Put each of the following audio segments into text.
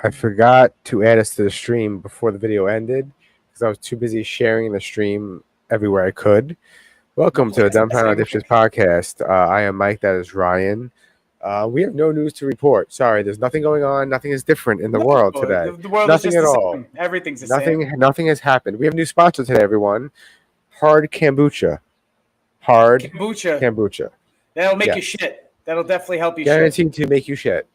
I forgot to add us to the stream before the video ended because I was too busy sharing the stream everywhere I could. Welcome to the Dumbfounded Dipshits podcast. I am Mike. That is Ryan. We have no news to report. Sorry, there's nothing going on. Nothing is different in the world today. The world Nothing is just at the all. same. Everything's the same. Nothing has happened. We have a new sponsor today, everyone. Hard kombucha. Hard kombucha. That'll make you shit. That'll definitely help you. Guaranteed to make you shit.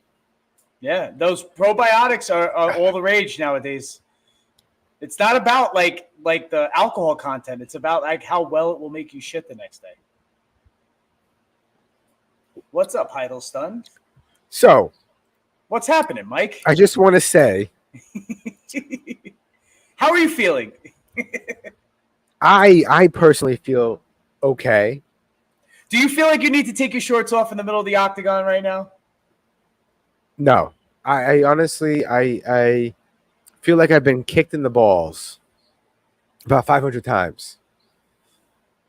Yeah, those probiotics are all the rage nowadays. It's not about like the alcohol content. It's about like how well it will make you shit the next day. What's up, Heidelstun? So, what's happening, Mike? I just want to say, how are you feeling? I personally feel okay. Do you feel like you need to take your shorts off in the middle of the octagon right now? No, I honestly, I feel like I've been kicked in the balls about 500 times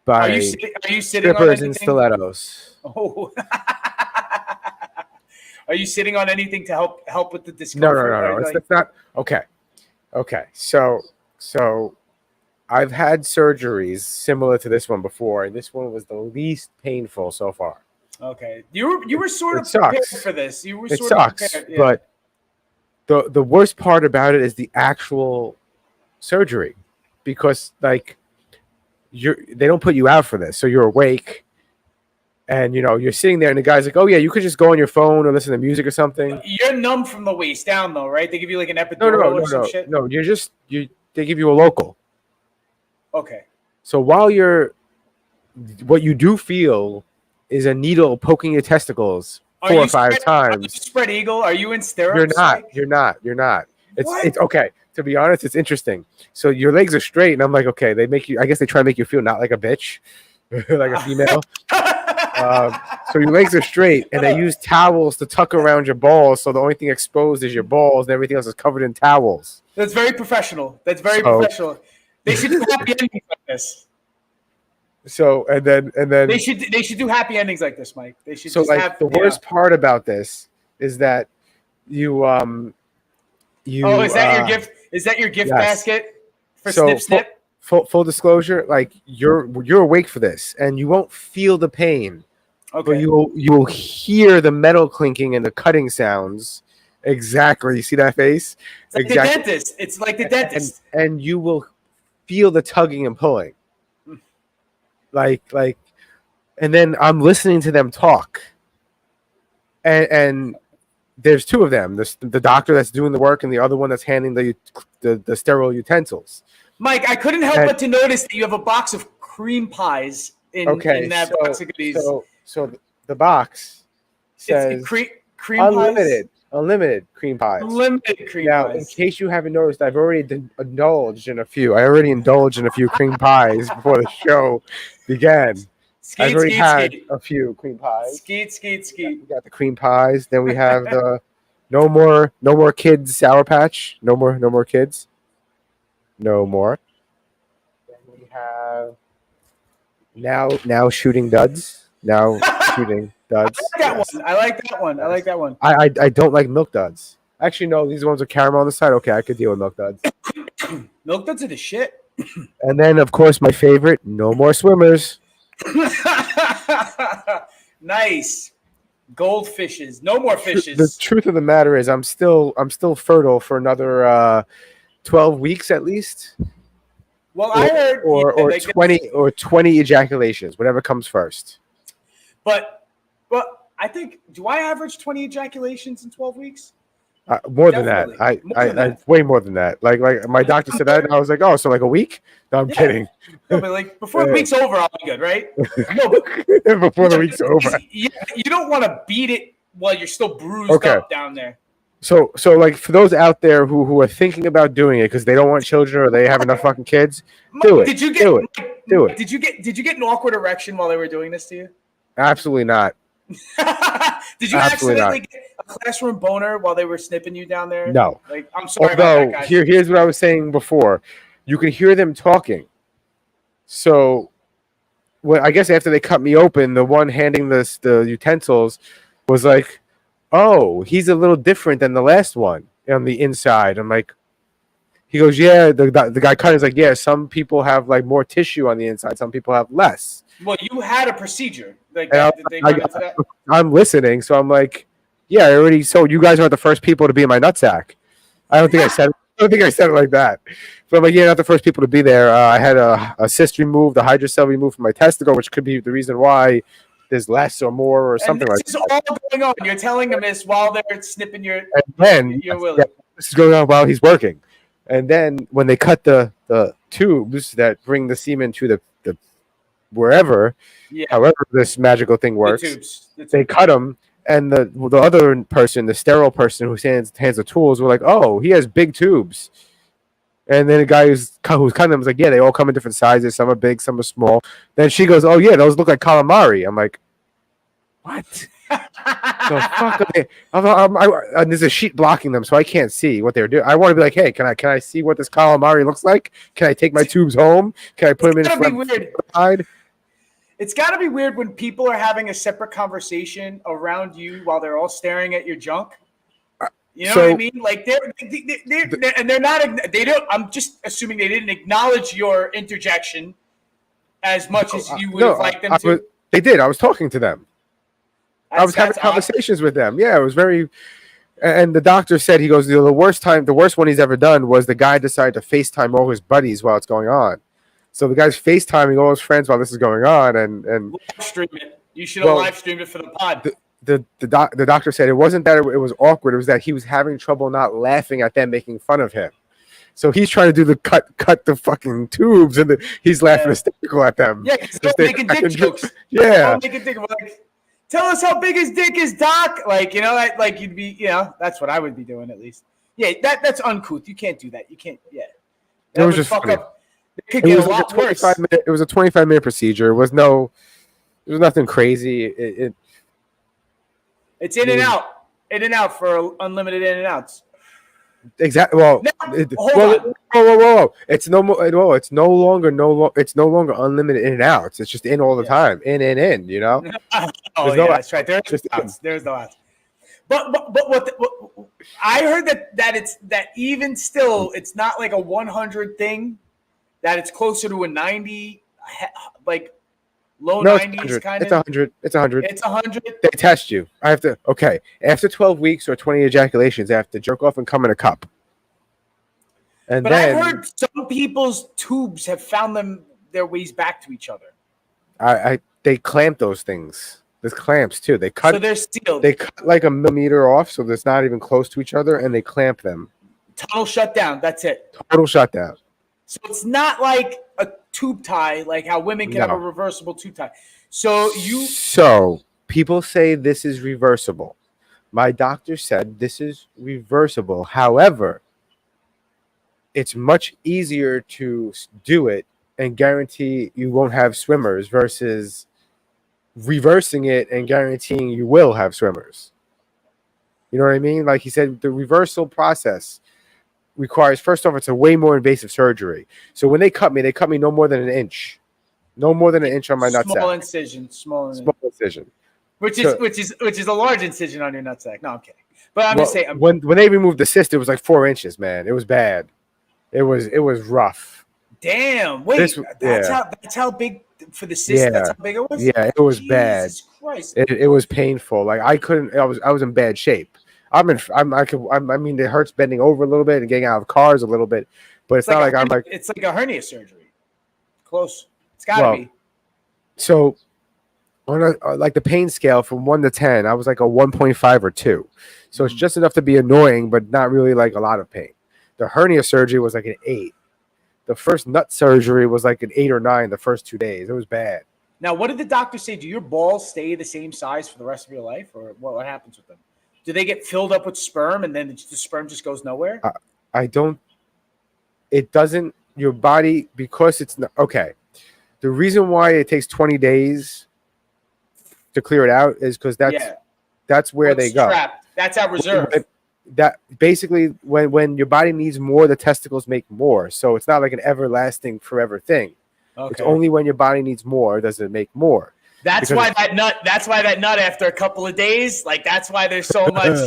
by are you sitting strippers and stilettos. Oh, are you sitting on anything to help with the discomfort? No. It's not okay. Okay, so I've had surgeries similar to this one before, and this one was the least painful so far. Okay, you were sort of prepared for this. You were sort of prepared, yeah. But the worst part about it is the actual surgery, because like they don't put you out for this, so you're awake, and you're sitting there, and the guy's like, "Oh yeah, you could just go on your phone or listen to music or something." You're numb from the waist down, though, right? They give you like an epidural or some shit. No, they give you a local. Okay. So what you do feel is a needle poking your testicles 4 or 5 times. Are you spread eagle? Are you in stirrups? You're not. It's okay. To be honest, it's interesting. So your legs are straight, and I'm like, okay, I guess they try to make you feel not like a bitch, like a female. So your legs are straight, and they use towels to tuck around your balls, so the only thing exposed is your balls, and everything else is covered in towels. That's very professional. Professional. They should do happy endings like this. So and then they should do happy endings like this, Mike. They should. So just like the worst part about this is that you. Oh, is that your gift? Is that your gift basket for snip snip? Full disclosure, like you're awake for this, and you won't feel the pain. Okay. But you will hear the metal clinking and the cutting sounds. Exactly. You see that face? It's like exactly. The dentist. It's like the dentist. And you will feel the tugging and pulling. Like, and then I'm listening to them talk. And there's 2 of them. The doctor that's doing the work and the other one that's handling the sterile utensils. Mike, I couldn't help but to notice that you have a box of cream pies in that box of goodies. So the box says cream unlimited. Pies? Unlimited cream pies. Unlimited cream pies. Now, in case you haven't noticed, I've already indulged in a few. I already indulged in a few cream pies before the show began. I've already had a few cream pies. Skeet. We got the cream pies. Then we have the no more kids Sour Patch. No more kids. No more. Then we have now shooting duds. Now shooting duds. I like that one. I don't like milk duds. Actually, no, these ones are caramel on the side. Okay, I could deal with milk duds. Milk duds are the shit. And then, of course, my favorite, no more swimmers. Nice. Goldfishes. No more fishes. The truth of the matter is I'm still fertile for another 12 weeks at least. Well, I heard or 20 ejaculations, whatever comes first. But I think, do I average 20 ejaculations in 12 weeks? More than that. I way more than that. Like my doctor said that, and I was like, oh, so like a week? No, I'm kidding. No, but like before the week's over, I'll be good, right? No, but before the week's over. You don't want to beat it while you're still bruised up down there. So like for those out there who are thinking about doing it because they don't want children or they have enough fucking kids, do it. Do it. Did you get an awkward erection while they were doing this to you? Absolutely not. Did you accidentally get a classroom boner while they were snipping you down there? No. Like, I'm sorry about that, guys. Here's what I was saying before. You can hear them talking. So, I guess after they cut me open, the one handing the utensils was like, "Oh, he's a little different than the last one." on the inside. I'm like, he goes, yeah. The guy cutting is like, yeah. Some people have like more tissue on the inside. Some people have less. Well, you had a procedure. Like And that, did they run into that? I'm listening, so I'm like, yeah. I already. So you guys aren't the first people to be in my nutsack. I don't think I said. I don't think I said it like that. But I'm like, yeah, not the first people to be there. I had a cyst removed, a hydrocell removed from my testicle, which could be the reason why there's less or more or something like that. This is all going on. You're telling them this while they're snipping your willy. Yeah, this is going on while he's working. And then when they cut the tubes that bring the semen to the wherever, however this magical thing works, the tubes. They cut them. And the other person, the sterile person who hands the tools, were like, "Oh, he has big tubes." And then the guy who's cutting them was like, "Yeah, they all come in different sizes. Some are big, some are small." Then she goes, "Oh yeah, those look like calamari." I'm like, "What? The fuck are they?" And there's a sheet blocking them, so I can't see what they're doing. I want to be like, "Hey, can I see what this calamari looks like? Can I take my tubes home? Can I put them in front of the side?" It's got to be weird when people are having a separate conversation around you while they're all staring at your junk. You know what I mean? Like they're not. They don't. I'm just assuming they didn't acknowledge your interjection as much as you would have liked them to. They did. I was talking to them. I was having conversations with them. Yeah, it was very. And the doctor said, he goes, the worst one he's ever done was the guy decided to FaceTime all his buddies while it's going on. So the guy's FaceTiming all his friends while this is going on, and live stream it. You should have live streamed it for the pod. The doctor said it wasn't that it was awkward; it was that he was having trouble not laughing at them making fun of him. So he's trying to do the cut the fucking tubes, and he's laughing hysterical at them. Yeah, because they're making dick jokes. Yeah, like, tell us how big his dick is, Doc. Like you'd be, that's what I would be doing at least. Yeah, that's uncouth. You can't do that. You can't. Yeah, that was just funny. It was like a 25-minute. It was a 25-minute procedure. It was nothing crazy. It's in and out for unlimited in and outs. Exactly. Well, whoa! It's no more. No, it's no longer unlimited in and outs. It's just in all the time. In. You know. That's right. There's no outs. But what I heard that even still, it's not like a 100 thing. That it's closer to a 90, like low 90s kind of. It's 100. It's 100. It's 100. They test you. I have to. Okay, after 12 weeks or 20 ejaculations, I have to jerk off and come in a cup. But I heard some people's tubes have found their ways back to each other. They clamp those things. There's clamps too. They cut. So they're sealed. They cut like a millimeter off, so it's not even close to each other, and they clamp them. Total shutdown. That's it. Total shutdown. So it's not like a tube tie, like how women can have a reversible tube tie. So people say this is reversible. My doctor said this is reversible. However, it's much easier to do it and guarantee you won't have swimmers versus reversing it and guaranteeing you will have swimmers. You know what I mean? Like he said, the reversal process requires, first off, it's a way more invasive surgery. So when they cut me no more than an inch. No more than an inch on my nutsack. Small incision. Which is a large incision on your nutsack. No, I'm kidding. But I'm just saying, when they removed the cyst, it was like 4 inches, man. It was bad. It was rough. Damn. Wait, that's how big for the cyst. Yeah. That's how big it was. Yeah, it was bad. Jesus Christ. It was painful. Like I was in bad shape. I mean, it hurts bending over a little bit and getting out of cars a little bit, but it's not like I'm like. It's like a hernia surgery. Close. It's gotta be. So, on like the pain scale from 1 to 10, I was like a 1.5 or 2. So it's just enough to be annoying, but not really like a lot of pain. The hernia surgery was like an 8. The first nut surgery was like an 8 or 9 the first 2 days. It was bad. Now, what did the doctor say? Do your balls stay the same size for the rest of your life, or what happens with them? Do they get filled up with sperm and then the sperm just goes nowhere? I don't. It doesn't. Your body, because it's not okay. The reason why it takes 20 days to clear it out is because that's where they go. Trapped. That's our reserve. That basically when your body needs more, the testicles make more. So it's not like an everlasting forever thing. Okay. It's only when your body needs more does it make more. That's why that nut after a couple of days, like that's why there's so much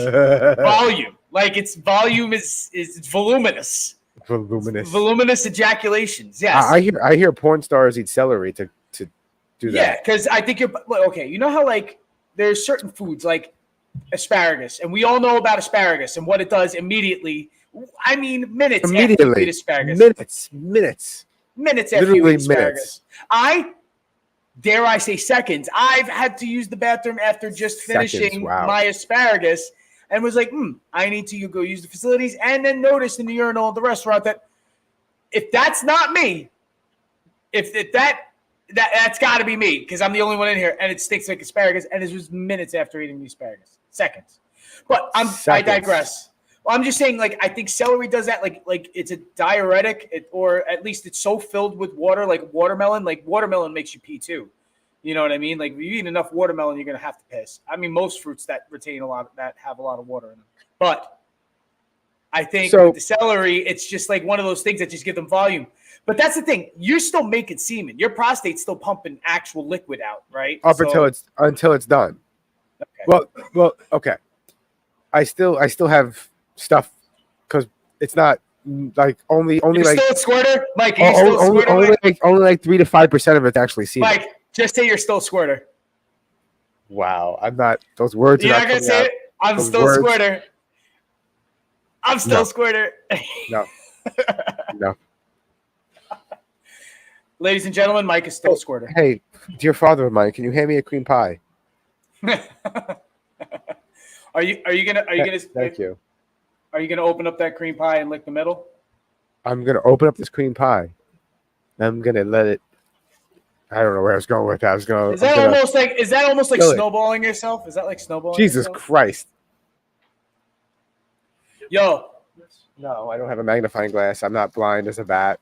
volume. Like its volume is voluminous. Voluminous ejaculations. Yes. I hear porn stars eat celery to do that. Yeah, because I think you're okay. You know how like there's certain foods like asparagus, and we all know about asparagus and what it does immediately. I mean, minutes after you eat asparagus. Minutes after you eat asparagus. Dare I say seconds. I've had to use the bathroom after just finishing my asparagus and was like, I need to go use the facilities, and then noticed in the urinal at the restaurant that if that's not me, that's got to be me because I'm the only one in here, and it stinks like asparagus, and it was minutes after eating the asparagus. Seconds. But I digress. Well, I'm just saying, like, I think celery does that. Like it's a diuretic, or at least it's so filled with water, like watermelon. Like watermelon makes you pee too. You know what I mean? Like if you eat enough watermelon, you're gonna have to piss. I mean, most fruits that have a lot of water in them. But I think with the celery, it's just like one of those things that just give them volume. But that's the thing. You're still making semen. Your prostate's still pumping actual liquid out, right? Until it's done. Okay. Well, okay. I still have stuff because it's not like only you're like still a squirter, Mike. Are you still a squirter? Only like 3 to 5% of it's actually semen. Mike, just say you're still a squirter. Wow, I'm not. Those words. You're not gonna say it. I'm still a squirter. I'm still a squirter. No. No. Ladies and gentlemen, Mike is still a squirter. Hey, dear father of mine, can you hand me a cream pie? Are you gonna Thank you. Are you gonna open up that cream pie and lick the middle? I'm gonna open up this cream pie. I'm gonna let it. I don't know where I was going with that. Is that almost like snowballing yourself? Is that like snowballing? Jesus Christ. Yo. No, I don't have a magnifying glass. I'm not blind as a bat.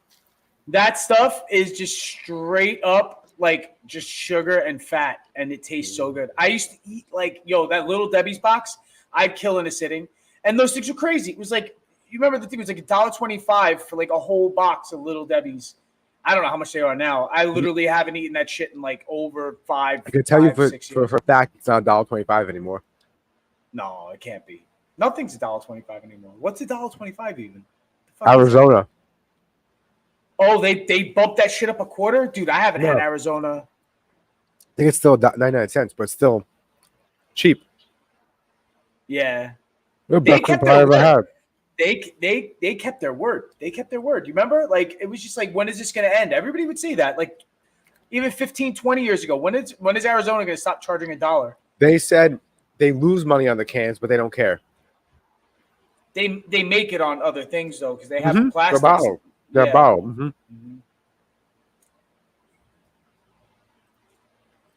That stuff is just straight up like just sugar and fat, and it tastes so good. I used to eat that Little Debbie's box. I'd kill in a sitting, and those things were crazy. It was like, you remember the thing was like $1.25 for like a whole box of Little Debbie's. I don't know how much they are now. I literally haven't eaten that shit in like over 5. I can tell you for a fact it's not $1.25 anymore. No, it can't be. Nothing's $1.25 anymore. What's $1.25 even? Arizona. Oh, they bumped that shit up a quarter? Dude, I haven't had Arizona. I think it's still 99 cents, but still cheap. Yeah. They kept their word. They kept their word. They kept their word. You remember? Like, it was just like, when is this going to end? Everybody would say that. Like, even 15, 20 years ago, when is Arizona going to stop charging $1? They said they lose money on the cans, but they don't care. They make it on other things, though, because they have plastic. They're bottled. Mm-hmm. Mm-hmm.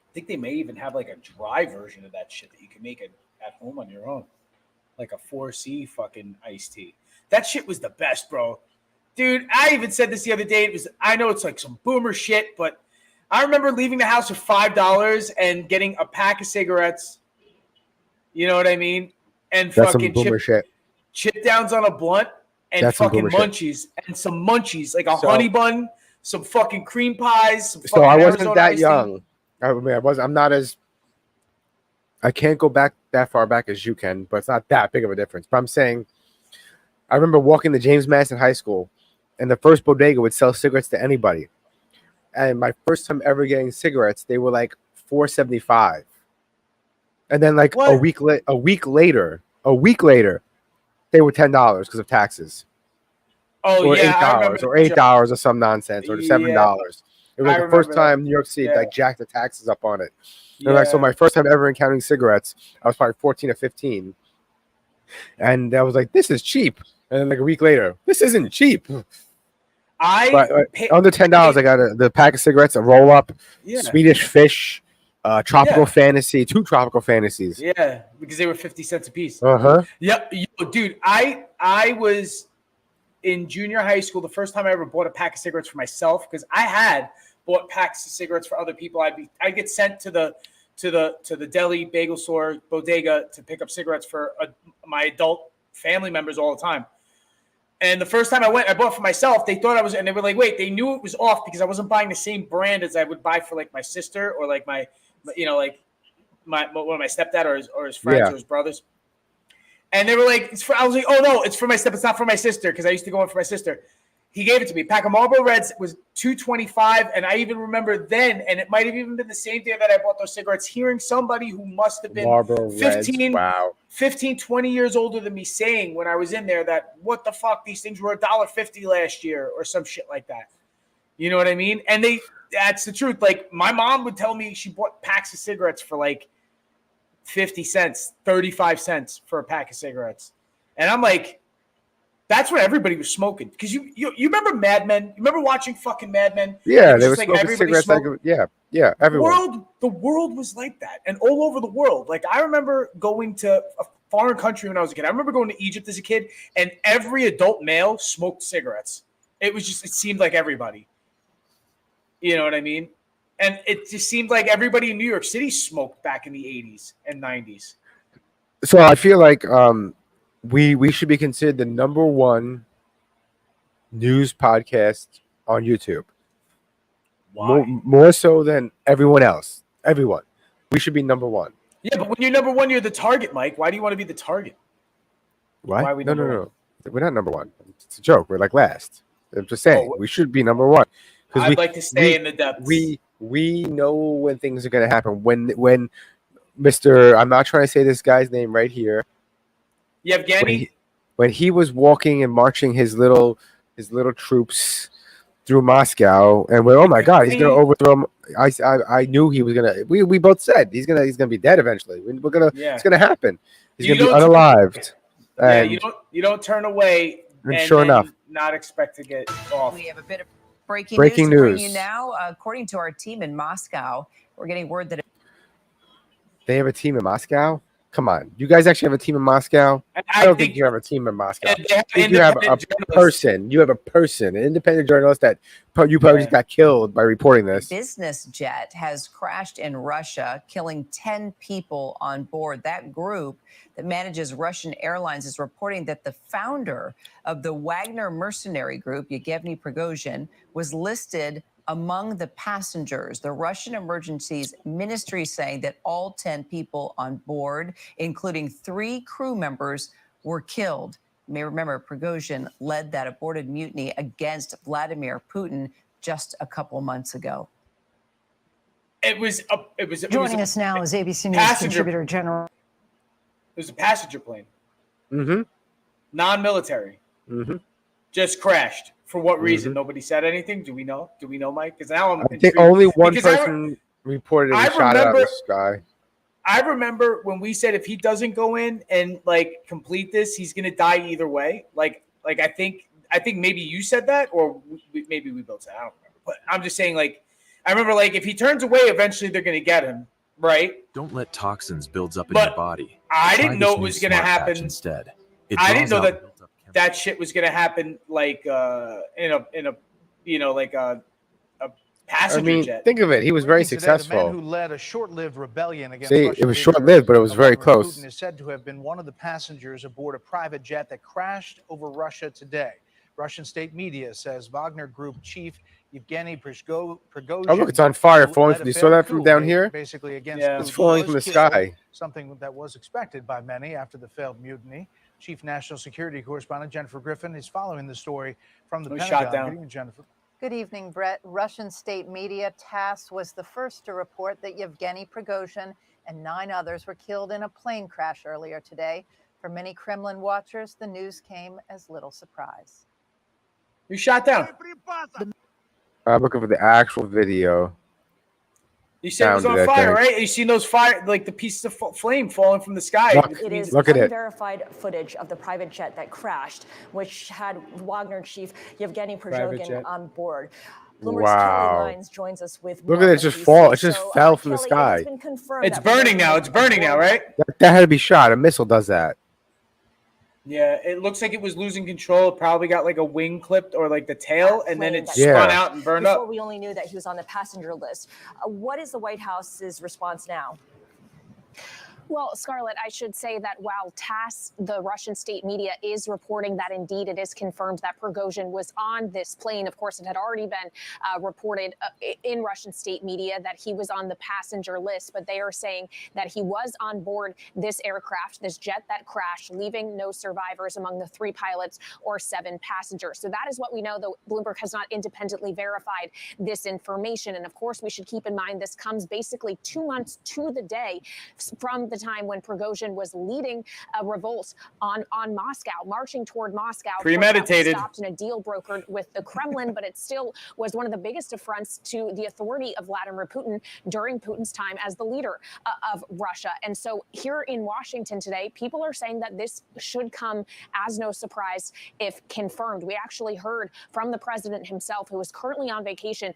I think they may even have like a dry version of that shit that you can make it at home on your own. Like a 4C fucking iced tea. That shit was the best, bro. Dude, I even said this the other day. I know it's like some boomer shit, but I remember leaving the house for $5 and getting a pack of cigarettes. You know what I mean? And that's fucking some boomer shit. Chip downs on a blunt. And that's fucking munchies and some munchies, like a honey bun, some fucking cream pies. So I wasn't that young. I'm not as. I can't go back that far back as you can, but it's not that big of a difference. But I'm saying, I remember walking to James Madison High School, and the first bodega would sell cigarettes to anybody. And my first time ever getting cigarettes, they were like $4.75, and then like a week later. They were $10 because of taxes. Oh, or yeah. $8 or $8 or some nonsense or $7. It was like the first time New York City like jacked the taxes up on it. And so my first time ever encountering cigarettes, I was probably 14 or 15. And I was like, this is cheap. And then like a week later, this isn't cheap. Under $10, I got the pack of cigarettes, a roll up, Swedish Fish, Tropical Fantasy, 2 Tropical Fantasies. Yeah, because they were 50 cents a piece. Yeah, dude, I was in junior high school the first time I ever bought a pack of cigarettes for myself, because I had bought packs of cigarettes for other people. I'd get sent to the deli, bagel store, bodega to pick up cigarettes for my adult family members all the time. And the first time I went, I bought for myself. They thought I was, and they were like, wait, they knew it was off because I wasn't buying the same brand as I would buy for like my sister or like my, one of my stepdad or his friends or his brothers. And they were like, it's for, I was like, oh no, it's for my step. It's not for my sister. Cause I used to go in for my sister. He gave it to me. A pack of Marlboro Reds was $2.25. And I even remember then, and it might've even been the same day that I bought those cigarettes, hearing somebody who must have been Marlboro 15, Reds. Wow. 15, 20 years older than me saying when I was in there that what the fuck, these things were $1.50 last year or some shit like that. You know what I mean? And that's the truth. Like my mom would tell me she bought packs of cigarettes for like 50 cents, 35 cents for a pack of cigarettes. And I'm like, that's what everybody was smoking. Because you remember Mad Men? You remember watching fucking Mad Men? Yeah, they were like smoking cigarettes. Yeah, everyone. The world was like that. And all over the world. Like I remember going to a foreign country when I was a kid. I remember going to Egypt as a kid, and every adult male smoked cigarettes. It seemed like everybody. You know what I mean? And it just seemed like everybody in New York City smoked back in the 80s and 90s. So I feel like we should be considered the number one news podcast on YouTube. Why? More so than everyone else. Everyone. We should be number one. Yeah, but when you're number one, you're the target, Mike. Why do you want to be the target? What? Why are we no. one? We're not number one. It's a joke. We're like last. I'm just saying we should be number one. I'd like to stay in the depths. We know when things are going to happen. When Mr. I'm not trying to say this guy's name right here. Yevgeny? When he was walking and marching his little troops through Moscow, and we're, oh my God, he's going to overthrow him. I knew he was going to. We both said he's going to be dead eventually. We're gonna. Yeah. It's going to happen. He's going to be unalived. Yeah, you don't turn away. And sure enough, not expect to get off. We have a bit of breaking news. To bring you now, according to our team in Moscow, we're getting word that they have a team in Moscow. Come on, you guys actually have a team in Moscow? I don't think you have a team in Moscow. You have a person. You have a person, an independent journalist that you probably just got killed by reporting this. Business jet has crashed in Russia, killing 10 people on board. That group that manages Russian airlines is reporting that the founder of the Wagner mercenary group, Yevgeny Prigozhin, was listed among the passengers. The Russian Emergencies Ministry saying that all 10 people on board, including 3 crew members, were killed. You may remember Prigozhin led that aborted mutiny against Vladimir Putin just a couple months ago. Joining us now is ABC News contributor general. It was a passenger plane. Mm-hmm. Non-military. Mm-hmm. Just crashed. For what reason? Nobody said anything. Do we know? Mike? Because now I think only one person reported a shot out of the sky. I remember when we said if he doesn't go in and like complete this, he's gonna die either way. Like I think maybe you said that, or maybe we both said. I don't remember, but I'm just saying. Like I remember, like if he turns away, eventually they're gonna get him, right? Don't let toxins build up in your body. I didn't know it was gonna happen. Instead, I didn't know that shit was gonna happen like in a passenger jet. Think of it. He was very successful. The man who led a short-lived rebellion against it was short-lived, but it was very close. Putin is said to have been one of the passengers aboard a private jet that crashed over Russia today. Russian state media says Wagner Group chief Yevgeny Prigozhin. Oh, look, it's on fire. Falling. You saw that from down here? Basically against it's falling from the sky. Something that was expected by many after the failed mutiny. Chief National Security Correspondent Jennifer Griffin is following the story from the Pentagon. Shot down. Good evening, Jennifer. Good evening, Brett. Russian state media TASS was the first to report that Yevgeny Prigozhin and 9 others were killed in a plane crash earlier today. For many Kremlin watchers, the news came as little surprise. You shot down. I'm looking for the actual video. You said it was on fire, right? You seen those fire, like the pieces of flame falling from the sky. It is unverified footage of the private jet that crashed, which had Wagner chief Yevgeny Prigozhin on board. Bloomberg's Kelly Lines joins us with. Look at it just fall. It just fell from the sky. It's burning now. It's burning now, right? That had to be shot. A missile does that. Yeah, it looks like it was losing control. It probably got like a wing clipped or like the tail, and then it spun out and burned up. We only knew that he was on the passenger list. What is the White House's response now? Well, Scarlett, I should say that while TASS, the Russian state media, is reporting that indeed it is confirmed that Prigozhin was on this plane. Of course, it had already been reported in Russian state media that he was on the passenger list, but they are saying that he was on board this aircraft, this jet that crashed, leaving no survivors among the 3 pilots or 7 passengers. So that is what we know, though Bloomberg has not independently verified this information. And of course, we should keep in mind this comes basically 2 months to the day from the time when Prigozhin was leading a revolt on Moscow, marching toward Moscow. Premeditated. Stopped in a deal brokered with the Kremlin, but it still was one of the biggest affronts to the authority of Vladimir Putin during Putin's time as the leader of Russia. And so here in Washington today, people are saying that this should come as no surprise if confirmed. We actually heard from the president himself, who is currently on vacation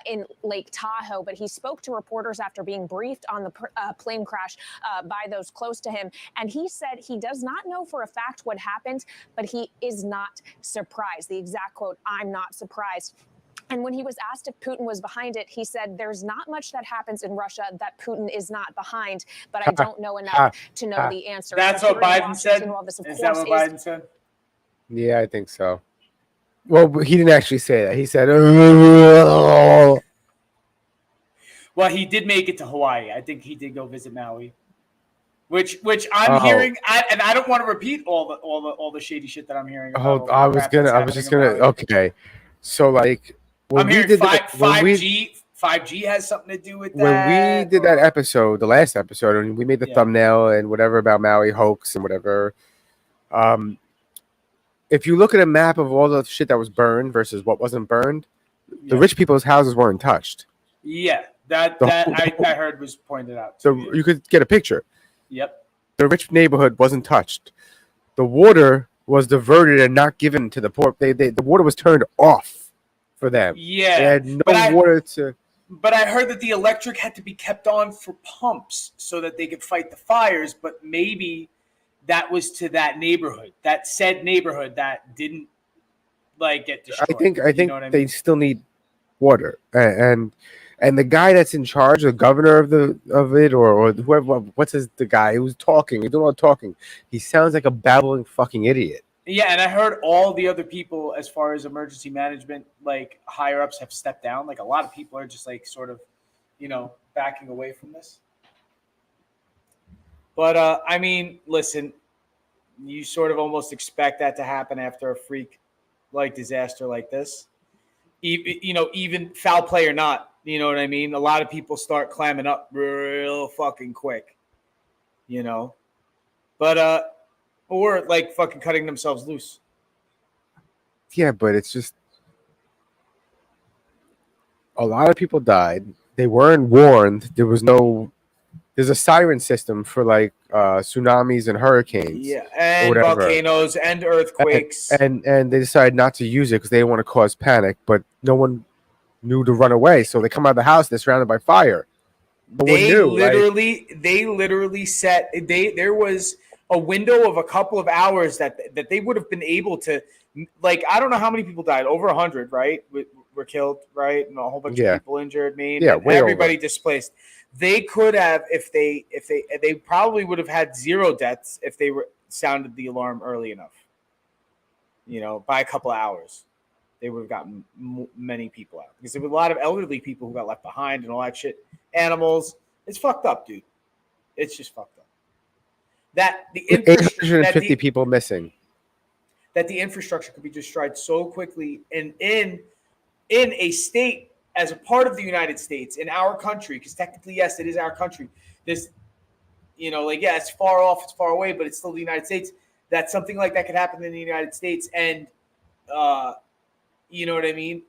in Lake Tahoe, but he spoke to reporters after being briefed on the plane crash by those close to him. And he said he does not know for a fact what happened, but he is not surprised. The exact quote, "I'm not surprised." And when he was asked if Putin was behind it, he said, "There's not much that happens in Russia that Putin is not behind, but I don't know enough to know the answer." That's so what Biden said? Is that what Biden said? Yeah, I think so. Well, he didn't actually say that. He said, Well, he did make it to Hawaii. I think he did go visit Maui, which I'm hearing. I don't want to repeat all the shady shit that I'm hearing. Oh, I was just gonna. Okay, so like when we did 5G has something to do with that. When we did that episode, the last episode, and we made the thumbnail and whatever about Maui hoax and whatever. If you look at a map of all the shit that was burned versus what wasn't burned, the rich people's houses weren't touched. Yeah, I heard was pointed out. So you could get a picture. Yep. The rich neighborhood wasn't touched. The water was diverted and not given to the poor. The water was turned off for them. Yeah. They had no water to. But I heard that the electric had to be kept on for pumps so that they could fight the fires. But maybe that was to that neighborhood, that said neighborhood that didn't get destroyed. I think they still need water, and the guy that's in charge, the governor of it, or whoever, the guy who's talking, he's doing all the talking. He sounds like a babbling fucking idiot. Yeah, and I heard all the other people, as far as emergency management, higher ups, have stepped down. A lot of people are just sort of, backing away from this. But I mean, listen, you sort of almost expect that to happen after a freak disaster like this. Even foul play or not, you know what I mean? A lot of people start clamming up real fucking quick, but or fucking cutting themselves loose. Yeah, but it's just a lot of people died. They weren't warned. There's a siren system for tsunamis and hurricanes. Yeah, and volcanoes and earthquakes. And they decided not to use it because they didn't want to cause panic, but no one knew to run away. So they come out of the house, they're surrounded by fire. They literally set there was a window of a couple of hours that they would have been able to, I don't know how many people died, over 100, right? Were killed, right? And a whole bunch of people injured, everybody displaced. They could have, if they probably would have had 0 deaths if they sounded the alarm early enough. By a couple of hours, they would have gotten many people out, because there were a lot of elderly people who got left behind and all that shit. Animals, it's fucked up, dude. It's just fucked up. That the 850 people missing. That the infrastructure could be destroyed so quickly, and in a state, as a part of the United States, in our country, because technically, yes, it is our country. This, it's far off, it's far away, but it's still the United States. That something like that could happen in the United States, and you know what I mean?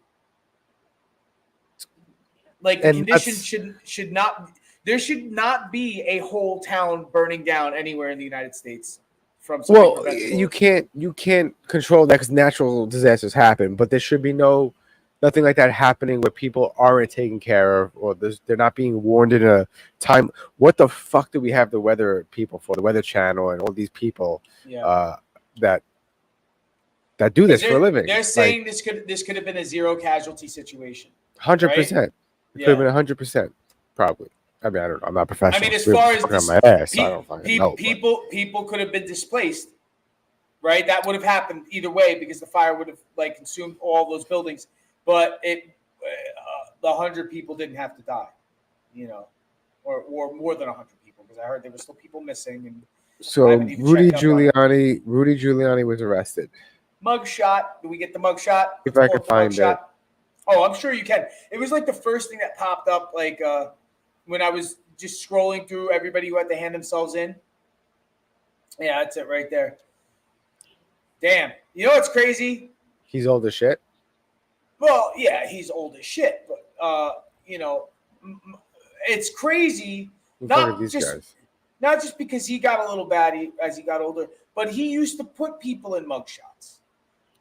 Conditions should not. There should not be a whole town burning down anywhere in the United States. You can't control that because natural disasters happen, but there should be nothing like that happening where people aren't taken care of, or they're not being warned in a time. What the fuck do we have the weather people for? The Weather Channel and all these people that do this for a living. They're saying this could have been a 0 casualty situation. 100%. It could have been 100%, probably. I mean, I don't know. I'm not professional. I mean, as far as on my ass, I don't fucking know. People could have been displaced, right? That would have happened either way because the fire would have like consumed all those buildings. But the 100 people didn't have to die, you know, or more than 100 people because I heard there were still people missing. And so Rudy Giuliani was arrested. Mugshot. Do we get the mugshot? If I could find it. Oh, I'm sure you can. It was like the first thing that popped up, like when I was just scrolling through everybody who had to hand themselves in. Yeah, that's it right there. Damn. You know what's crazy? He's old as shit. Well, yeah, he's old as shit, but you know, it's crazy. Not just because he got a little batty as he got older, but he used to put people in mugshots.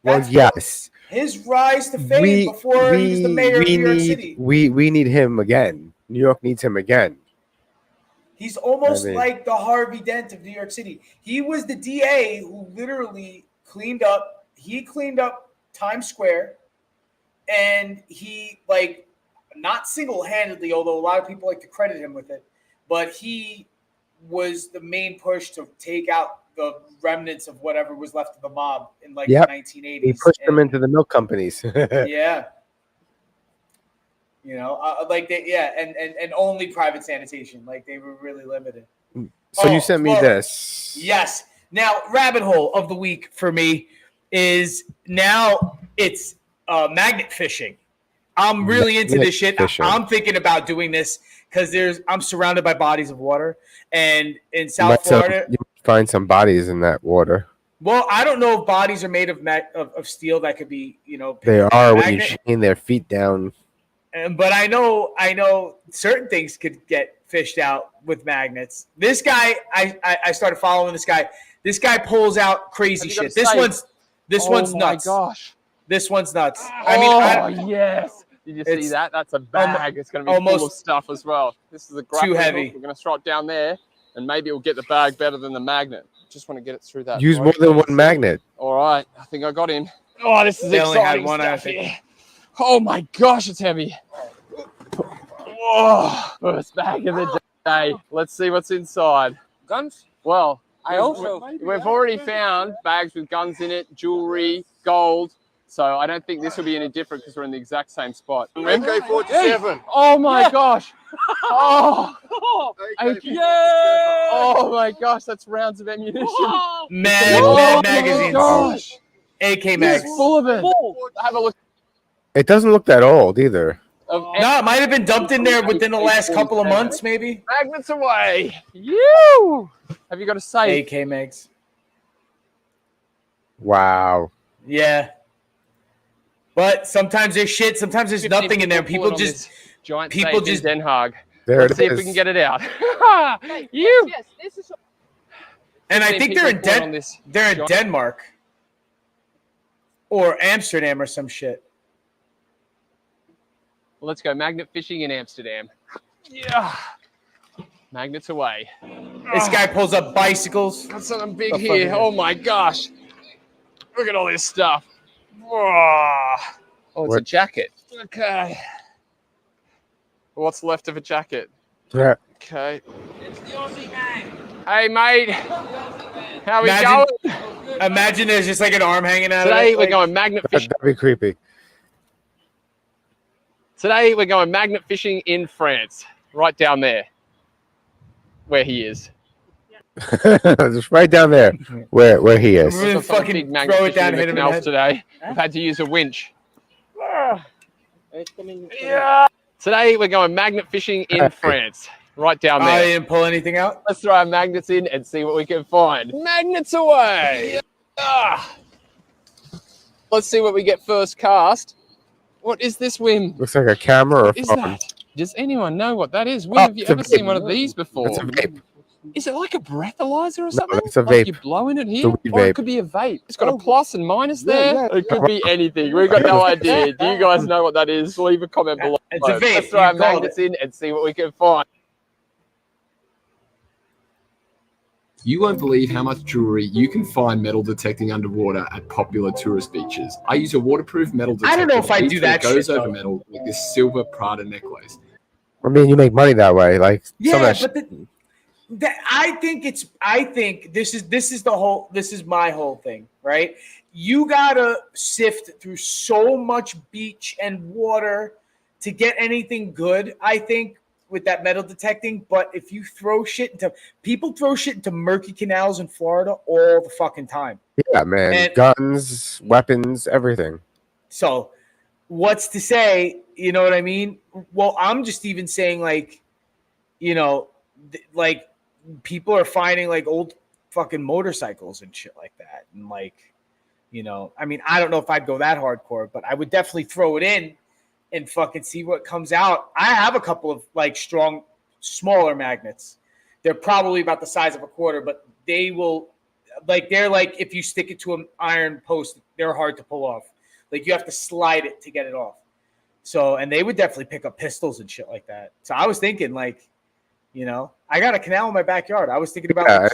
Well, yes. His rise to fame before he was the mayor of New York City. We need him again. New York needs him again. He's almost like the Harvey Dent of New York City. He was the DA who literally cleaned up. He cleaned up Times Square, and he like not single-handedly, although a lot of people like to credit him with it, but he was the main push to take out the remnants of whatever was left of the mob in like the 1980s. He pushed them into the milk companies. Yeah. You know, and only private sanitation. Like they were really limited. So you sent me this. Yes. Now, rabbit hole of the week for me is now it's magnet fishing. I'm really into this shit. I'm thinking about doing this because I'm surrounded by bodies of water, and in South Florida, you find some bodies in that water. Well, I don't know if bodies are made of steel that could be, you know, they are when you chain their feet down. But I know certain things could get fished out with magnets. This guy, I started following this guy. This guy pulls out crazy shit. This one's nuts. Oh my gosh. This one's nuts. Yes. Did you see that? That's a bag. It's going to be full of stuff as well. This is a grappling too heavy. Hook. We're going to throw it down there, and maybe it'll get the bag better than the magnet. Just want to get it through that. Use more than one magnet. All right. I think I got him. Oh, this is exciting stuff here. Oh, my gosh, it's heavy. Oh, first bag of the day. Let's see what's inside. Guns? Well, we've already found bags with guns in it, jewelry, gold. So I don't think this will be any different because we're in the exact same spot. AK-47. Oh my gosh. Oh. Oh my gosh, that's rounds of ammunition. Mad magazines. Gosh. AK mags. Full of it. Have a look. It doesn't look that old either. No, it might have been dumped in there within the last couple of months, maybe. Magnets away. You. Have you got a safe? AK mags. Wow. Yeah. But sometimes there's shit. Sometimes there's nothing in there. People just Den Haag. Let's see if we can get it out. Yes, this is. And I think they're in Denmark or Amsterdam or some shit. Let's go magnet fishing in Amsterdam. Yeah. Magnets away. This guy pulls up bicycles. Got something big here. Oh my gosh. Look at all this stuff. Oh, it's a jacket. Okay. What's left of a jacket? Yeah. Okay. It's the Aussie gang. Hey, mate. How we going? Imagine there's just like an arm hanging out Today of it. We're going magnet fishing. That'd be creepy. Today we're going magnet fishing in France. Right down there. Where he is. Just right down there where he is. We're fucking big throw it down and hit him in the head. Today. We've had to use a winch. Yeah. Today we're going magnet fishing in France. Right down there. I didn't pull anything out. Let's throw our magnets in and see what we can find. Magnets away. Yeah. Let's see what we get first cast. What is this, Wim? Looks like a camera or a phone. That? Does anyone know what that is? Wim, have you ever seen one of these before? It's a vape. Is it like a breathalyzer or something? No, it's a vape. Like you're blowing it here? Or it could be a vape. It's got a plus and minus there. Yeah. It could be anything. We've got no idea. Do you guys know what that is? Leave a comment below. It's a vape. Let's throw our magnets in and see what we can find. You won't believe how much jewelry you can find metal detecting underwater at popular tourist beaches. I use a waterproof metal detector. I don't know if I do that goes shit, over metal like this silver Prada necklace. I mean, you make money that way. Like Yeah, but I think this is my whole thing, right? You gotta sift through so much beach and water to get anything good, I think, with that metal detecting. But if you throw shit into murky canals in Florida all the fucking time. Yeah, man. And guns, weapons, everything. so what's to say, you know what I mean? Well, I'm just even saying, like, you know, like people are finding like old fucking motorcycles and shit like that. And like, you know, I mean, I don't know if I'd go that hardcore, but I would definitely throw it in and fucking see what comes out. I have a couple of like strong, smaller magnets. They're probably about the size of a quarter, but they will, like, they're like, if you stick it to an iron post, they're hard to pull off. Like, you have to slide it to get it off. So, and they would definitely pick up pistols and shit like that. So I was thinking, like, you know, I got a canal in my backyard. I was thinking about like,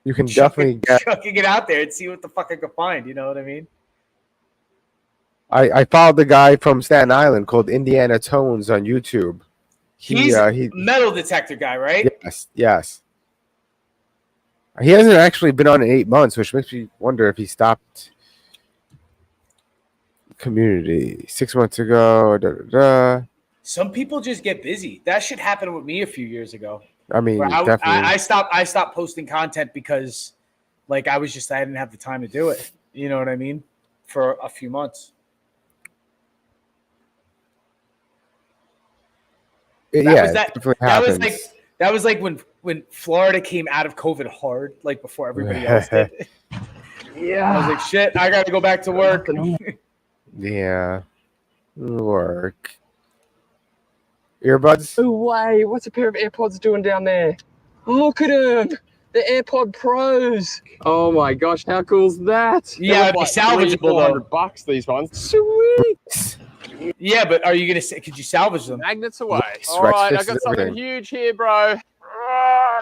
you can definitely chucking it out there and see what the fuck I could find. You know what I mean? I followed the guy from Staten Island called Indiana Tones on YouTube. He's a metal detector guy, right? Yes. He hasn't actually been on in 8 months, which makes me wonder if he stopped. Community 6 months ago. Some people just get busy. That shit happened with me a few years ago. I mean, definitely. I stopped posting content because, like, I didn't have the time to do it. You know what I mean? For a few months. That was like when Florida came out of COVID hard, like before everybody else did. Yeah. I was like, shit, I got to go back to work. Yeah. Work. Earbuds? No way. What's a pair of AirPods doing down there? Oh, look at them. The AirPod Pros. Oh my gosh, how cool's that? Yeah, it'd be salvageable though. $400 these ones. Sweet. Yeah, but are you gonna say? Could you salvage them? Magnets away. All right, I got something huge here, bro.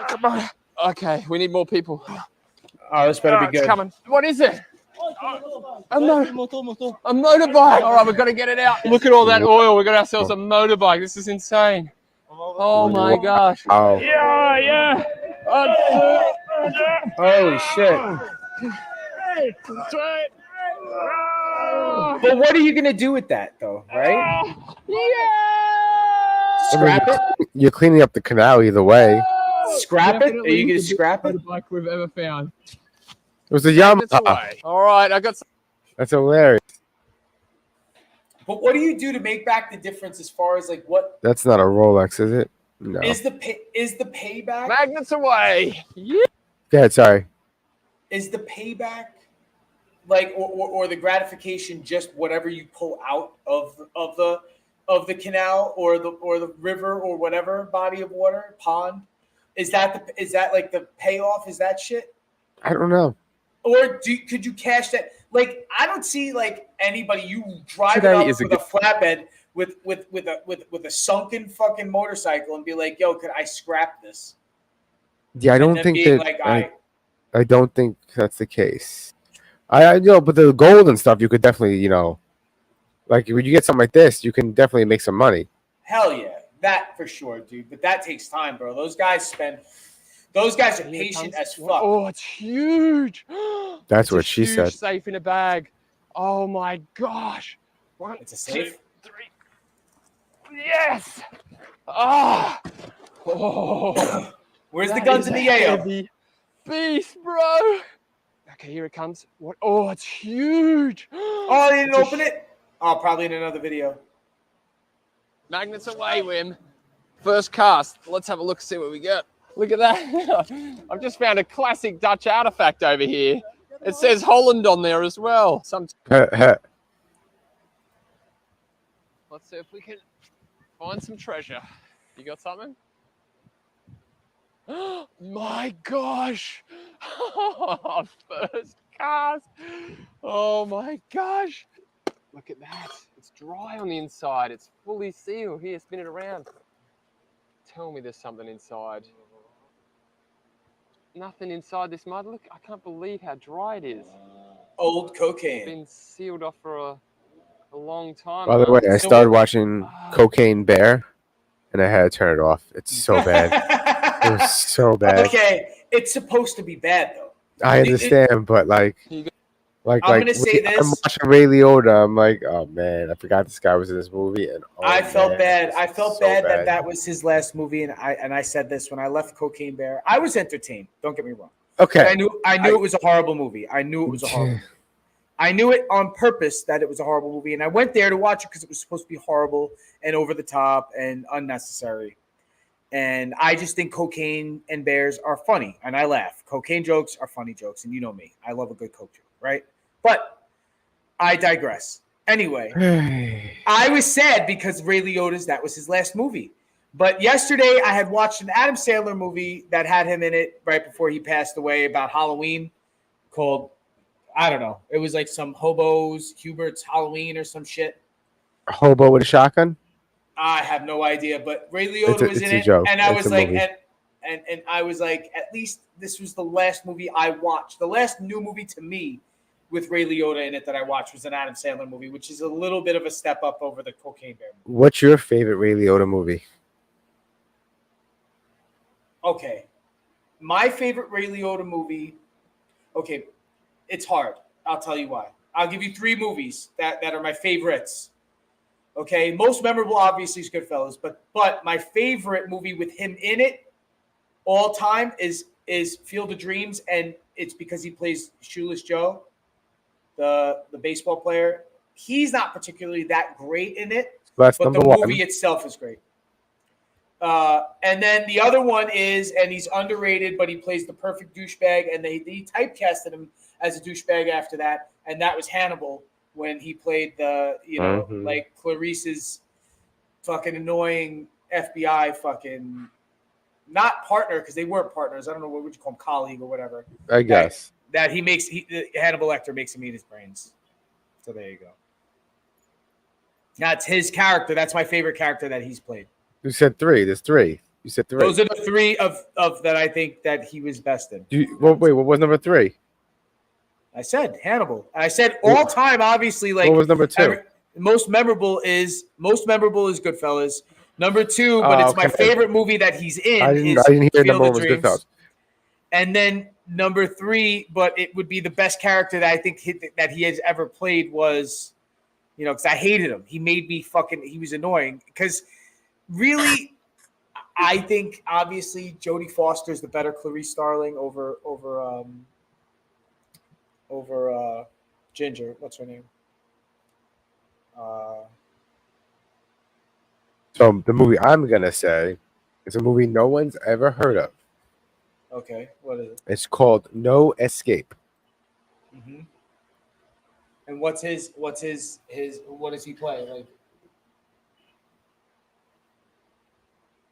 Come on. Okay, we need more people. Oh, this better be good. It's coming. What is it? A motorbike. All right, we've got to get it out. Look at all that oil. We got ourselves a motorbike. This is insane. Oh my gosh. Oh. Yeah. Holy shit. But what are you gonna do with that, though? Right? Yeah. Scrap it. You're cleaning up the canal either way. Scrap it? Are you gonna scrap it? Motorbike we've ever found. It was a Yamaha. All right, I got some. That's hilarious. But what do you do to make back the difference as far as like what? That's not a Rolex, is it? No. Is the payback? Magnets away. Yeah. Go ahead, sorry. Is the payback like or the gratification just whatever you pull out of the canal or the river or whatever body of water, pond? Is that like the payoff? Is that shit? I don't know. Or could you cash that? Like, I don't see like anybody you drive up with a flatbed with a sunken fucking motorcycle and be like, "Yo, could I scrap this?" Yeah, I don't think that. Like, I don't think that's the case. I know, but the gold and stuff, you could definitely, you know, like when you get something like this, you can definitely make some money. Hell yeah, that for sure, dude. But that takes time, bro. Those guys are patient as fuck. Oh, it's huge. That's what she said. Safe in a bag. Oh my gosh. It's a safe. 2, 3. Yes. Oh. Where's the guns in the AO? Beast, bro. Okay, here it comes. What? Oh, it's huge. Oh, they didn't open it? Oh, probably in another video. Magnets away, Wim. First cast. Let's have a look, see what we got. Look at that. I've just found a classic Dutch artifact over here. It says Holland on there as well. Let's see if we can find some treasure. You got something? My gosh. First cast. Oh my gosh. Look at that. It's dry on the inside. It's fully sealed. Here, spin it around. Tell me there's something inside. Nothing inside this mud. Look, I can't believe how dry it is. Old cocaine. It's been sealed off for a long time. By the way, I started watching Cocaine Bear. and I had to turn it off. It's so bad. It was so bad. Okay, it's supposed to be bad though. I understand, but like I'm gonna say I'm this. watching Ray Liotta. I'm like, oh man, I forgot this guy was in this movie, and I felt bad. I felt so bad bad. that was his last movie, and I said this when I left Cocaine Bear. I was entertained. Don't get me wrong. Okay, I knew it was a horrible movie. I knew it was a horrible movie. I knew it on purpose that it was a horrible movie, and I went there to watch it because it was supposed to be horrible and over the top and unnecessary. And I just think Cocaine and Bears are funny, and I laugh. Cocaine jokes are funny jokes, and you know me. I love a good coke joke, right? But I digress. Anyway, I was sad because Ray Liotta's, that was his last movie. But yesterday I had watched an Adam Sandler movie that had him in it right before he passed away about Halloween called, I don't know. It was like some hobos, Hubert's Halloween or some shit. A hobo with a shotgun? I have no idea, but Ray Liotta was in it. Joke. And I it's was like, and I was like, at least this was the last movie I watched. The last new movie to me with Ray Liotta in it that I watched was an Adam Sandler movie, which is a little bit of a step up over the Cocaine Bear movie. What's your favorite Ray Liotta movie? Okay. My favorite Ray Liotta movie, okay, it's hard. I'll tell you why. I'll give you 3 movies that are my favorites. Okay, most memorable obviously is Goodfellas, but my favorite movie with him in it all time is Field of Dreams, and it's because he plays Shoeless Joe, the baseball player. He's not particularly that great in it, That's but the number movie 1. itself is great. And then the other one is, and he's underrated, but he plays the perfect douchebag, and they typecasted him as a douchebag after that, and that was Hannibal when he played the, like Clarice's fucking annoying FBI fucking, not partner, because they weren't partners. I don't know, what would you call him, colleague or whatever. I guess. That Hannibal Lecter makes him eat his brains. So there you go. That's his character. That's my favorite character that he's played. You said 3. There's 3. You said 3. Those are the 3 of that I think that he was best in. Wait, what was number 3? I said Hannibal. I said all time, obviously. Like, what was number 2? Most memorable is Goodfellas. Number 2, but it's my favorite movie that he's in. I didn't hear number 1 was Goodfellas. And then number 3, but it would be the best character that I think that he has ever played was, because I hated him. He made me he was annoying. Because really, I think obviously Jodie Foster is the better Clarice Starling over Ginger. What's her name? So the movie I'm gonna say is a movie no one's ever heard of. Okay, what is it? It's called No Escape. Mm-hmm. And what does he play? Like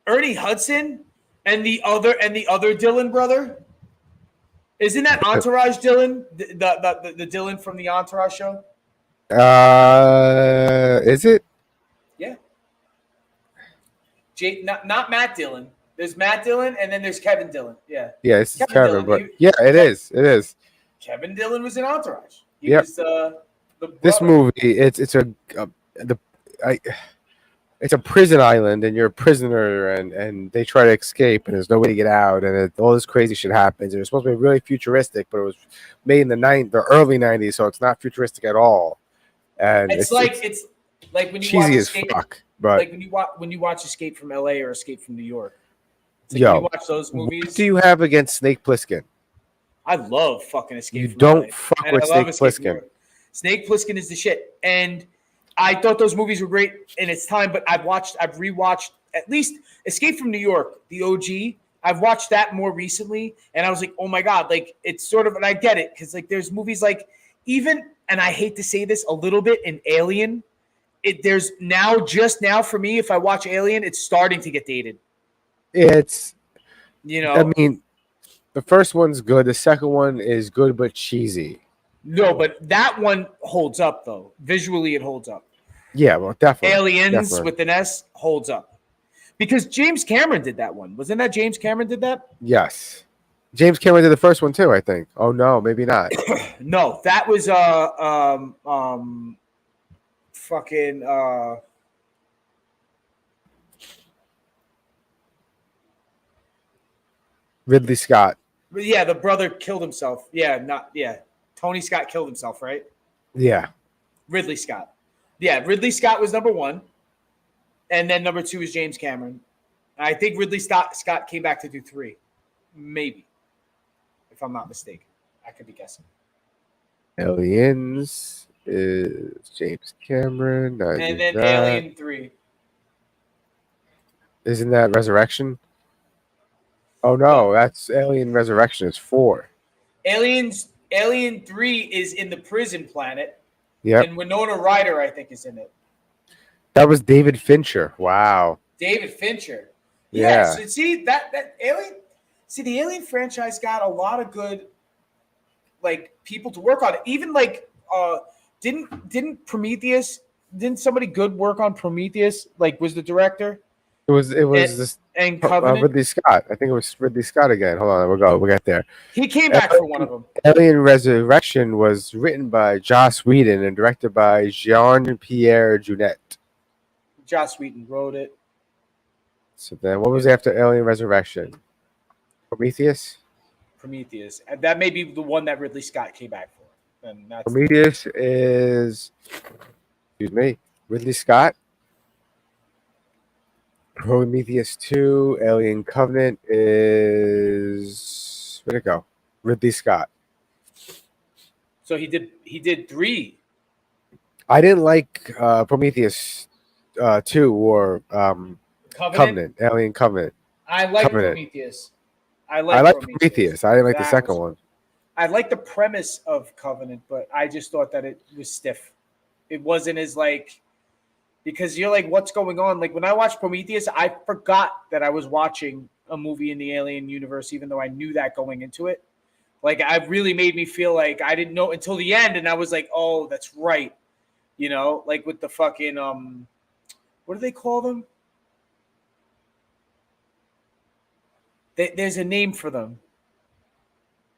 Ernie Hudson and the other Dylan brother? Isn't that Entourage Dylan? The Dylan from the Entourage show? Is it? Yeah. Not Matt Dillon. There's Matt Dillon, and then there's Kevin Dillon. Yeah. Yeah, it's Kevin, Dillon. but yeah, it is. It is. Kevin Dillon was in Entourage. He yep. was the this movie, it's a prison island, and you're a prisoner, and they try to escape, and there's no way to get out, and all this crazy shit happens. And it's supposed to be really futuristic, but it was made in the early '90s, so it's not futuristic at all. And it's like when you cheesy watch as Escape, fuck. But like when you watch Escape from LA or Escape from New York. Like yo, when you watch those movies. What do you have against Snake Plissken? I love fucking Escape. You from don't LA. fuck And with Snake Plissken. Snake Plissken is the shit, and I thought those movies were great in its time. But I've rewatched at least Escape from New York, the OG. I've watched that more recently, and I was like, oh my god, like it's sort of, and I get it because like there's movies like even, and I hate to say this a little bit, in Alien. There's just now for me, if I watch Alien, it's starting to get dated. It's, I mean, the first one's good. The second one is good but cheesy. No, but that one holds up though. Visually, it holds up. Yeah, well, definitely. Aliens with an S holds up because James Cameron did that one. Wasn't that James Cameron did that? Yes, James Cameron did the first one too. I think. Oh no, maybe not. No, that was fucking Ridley Scott. Yeah, the brother killed himself. Tony Scott killed himself, right? Yeah. Ridley Scott. Yeah, Ridley Scott was number 1. And then number 2 is James Cameron. I think Ridley Scott came back to do 3. Maybe. If I'm not mistaken. I could be guessing. Aliens is James Cameron. And then Alien 3. Isn't that Resurrection? Oh no, that's Alien Resurrection is 4. Alien 3 is in the prison planet. Yeah. And Winona Ryder, I think, is in it. That was David Fincher. Wow. David Fincher. Yeah. So see that Alien. See, the Alien franchise got a lot of good, like, people to work on it. Even like, didn't Prometheus? Didn't somebody good work on Prometheus? Like, was the director? It was this and Covenant. Ridley Scott. I think it was Ridley Scott again. Hold on, we'll get there. He came back for one of them. Alien Resurrection was written by Joss Whedon and directed by Jean-Pierre Jeunet. Joss Whedon wrote it. So then, what was after Alien Resurrection? Prometheus. And that may be the one that Ridley Scott came back for. And that's Prometheus is, Ridley Scott. Prometheus 2, Alien Covenant is, where'd it go? Ridley Scott. So he did 3. I didn't like Prometheus 2 or Covenant, Alien Covenant. I like Covenant. Prometheus. I like Prometheus. I didn't like the second one. I like the premise of Covenant, but I just thought that it was stiff. It wasn't as like, because you're like, what's going on? Like when I watched Prometheus, I forgot that I was watching a movie in the Alien universe, even though I knew that going into it. Like, it really made me feel like I didn't know until the end, and I was like, oh, that's right. You know, like with the fucking what do they call them? There's a name for them.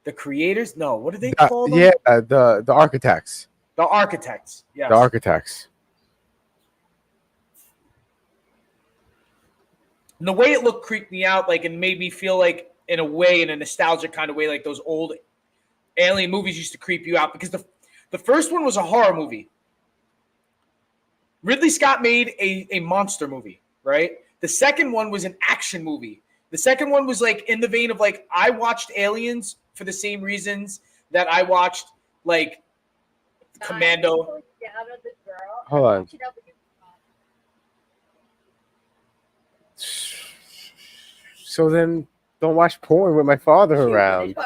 The creators? No, what do they call them? Yeah, the architects. The architects. Yeah. The architects. And the way it looked creeped me out, like, and made me feel like, in a way, in a nostalgic kind of way, like those old Alien movies used to creep you out, because the first one was a horror movie. Ridley Scott made a monster movie, right? The second one was an action movie. The second one was like in the vein of like, I watched Aliens for the same reasons that I watched like Commando. Hold on. So then don't watch porn with my father around.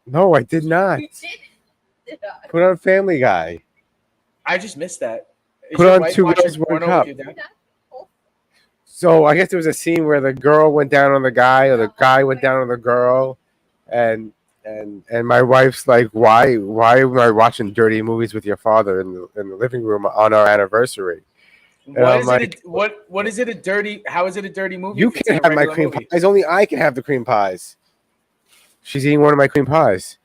No, I did not. Put on Family Guy. I just missed that. Put on Two Girls, One Cup. So I guess there was a scene where the girl went down on the guy, or the guy went down on the girl, and my wife's like, why am I watching dirty movies with your father in the living room on our anniversary? What is it a dirty? How is it a dirty movie? You can't have my cream pies. Only I can have the cream pies. She's eating one of my cream pies.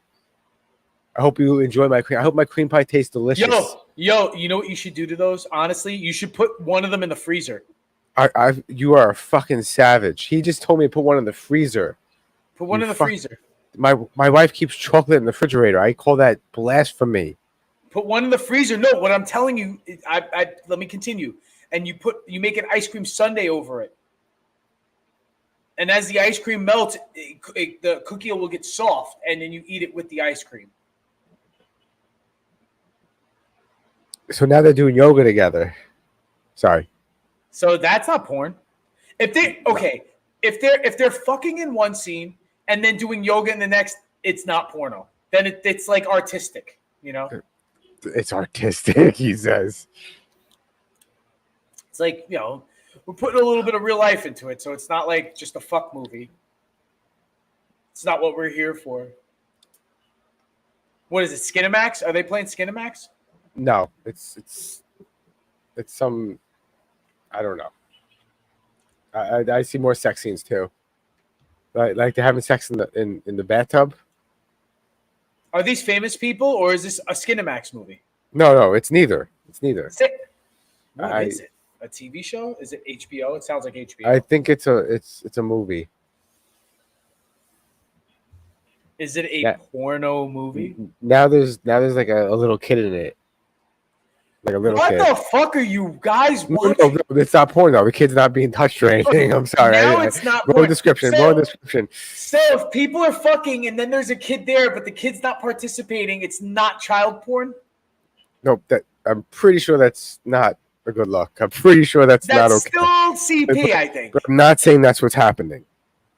I hope you enjoy my cream. I hope my cream pie tastes delicious. Yo, you know what you should do to those? Honestly, you should put one of them in the freezer. You are a fucking savage. He just told me to put one in the freezer. Put one in the freezer. My wife keeps chocolate in the refrigerator. I call that blasphemy. Put one in the freezer. No, what I'm telling you, let me continue. And you make an ice cream sundae over it. And as the ice cream melts, the cookie will get soft, and then you eat it with the ice cream. So now they're doing yoga together. Sorry. So that's not porn. If they're fucking in one scene and then doing yoga in the next, it's not porno. Then it's like artistic, you know? It's artistic, he says. It's like, you know, we're putting a little bit of real life into it, so it's not like just a fuck movie. It's not what we're here for. What is it, Skinamax? Are they playing Skinamax? No, it's some, I don't know. I see more sex scenes too. Like they're having sex in the bathtub. Are these famous people, or is this a Skinamax movie? No, it's neither. It's neither. What is it? A TV show? Is it HBO? It sounds like HBO. I think it's a movie. Is it a porno movie? Now there's like a little kid in it. Like a little kid. What the fuck are you guys watching? No, it's not porn though. The kid's not being touched or anything. I'm sorry. Now it's not porn. porn. Description. So if people are fucking and then there's a kid there, but the kid's not participating, it's not child porn? No, I'm pretty sure that's not a good look. I'm pretty sure that's not okay. That's still CP, I think. But I'm not saying that's what's happening.